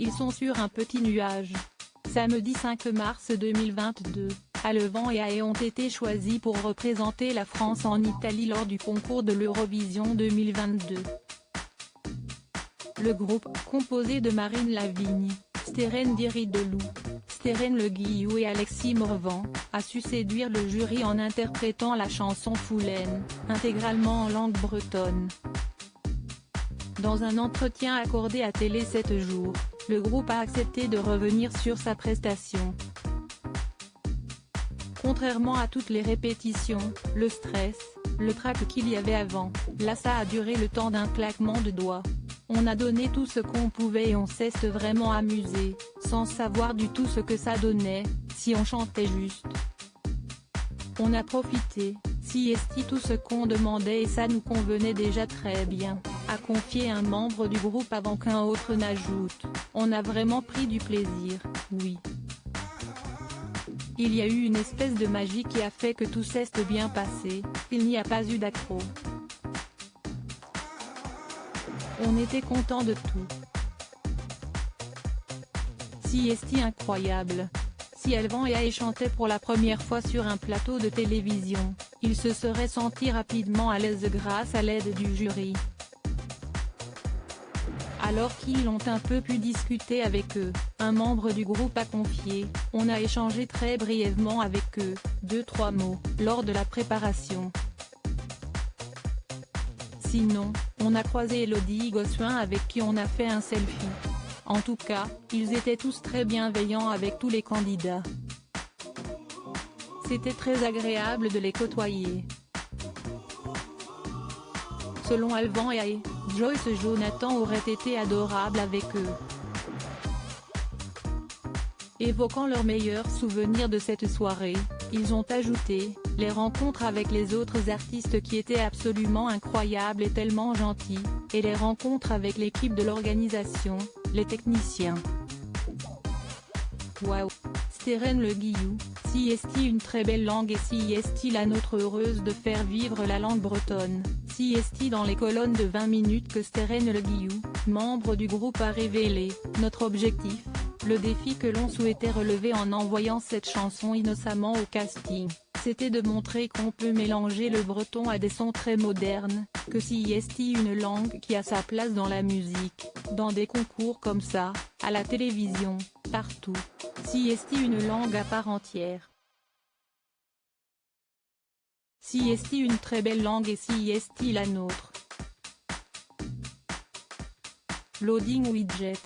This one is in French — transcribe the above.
ils sont sur un petit nuage. Samedi 5 mars 2022, Alban et Ae ont été choisis pour représenter la France en Italie lors du concours de l'Eurovision 2022. Le groupe, composé de Marine Lavigne, Steren Diridelou, Steren Le Guillou et Alexis Morvan, a su séduire le jury en interprétant la chanson Foulaine, intégralement en langue bretonne. Dans un entretien accordé à Télé 7 jours, le groupe a accepté de revenir sur sa prestation. Contrairement à toutes les répétitions, le stress, le trac qu'il y avait avant, là ça a duré le temps d'un claquement de doigts. On a donné tout ce qu'on pouvait et on s'est vraiment amusé, sans savoir du tout ce que ça donnait, si on chantait juste. On a profité, si esti tout ce qu'on demandait et ça nous convenait déjà très bien, a confié un membre du groupe avant qu'un autre n'ajoute. On a vraiment pris du plaisir, oui. Il y a eu une espèce de magie qui a fait que tout s'est bien passé, il n'y a pas eu d'accroc. On était content de tout. Si esti incroyable. Si Alban et Ae chantaient pour la première fois sur un plateau de télévision, ils se seraient sentis rapidement à l'aise grâce à l'aide du jury. Alors qu'ils ont un peu pu discuter avec eux, un membre du groupe a confié, on a échangé très brièvement avec eux, 2-3 mots, lors de la préparation. Sinon, on a croisé Elodie Gossuin avec qui on a fait un selfie. En tout cas, ils étaient tous très bienveillants avec tous les candidats. C'était très agréable de les côtoyer. Selon Alban et Ae, Joyce Jonathan aurait été adorable avec eux. Évoquant leurs meilleurs souvenirs de cette soirée, ils ont ajouté, les rencontres avec les autres artistes qui étaient absolument incroyables et tellement gentils, et les rencontres avec l'équipe de l'organisation, les techniciens. Waouh! Steren Le Guillou, si est-il une très belle langue et si est-il la nôtre heureuse de faire vivre la langue bretonne, si est-il dans les colonnes de 20 minutes que Steren Le Guillou, membre du groupe a révélé, notre objectif, le défi que l'on souhaitait relever en envoyant cette chanson innocemment au casting, c'était de montrer qu'on peut mélanger le breton à des sons très modernes, que si est-il une langue qui a sa place dans la musique, dans des concours comme ça, à la télévision, partout. Si est-il une langue à part entière. Si est-il une très belle langue et si est-il la nôtre. Loading widget.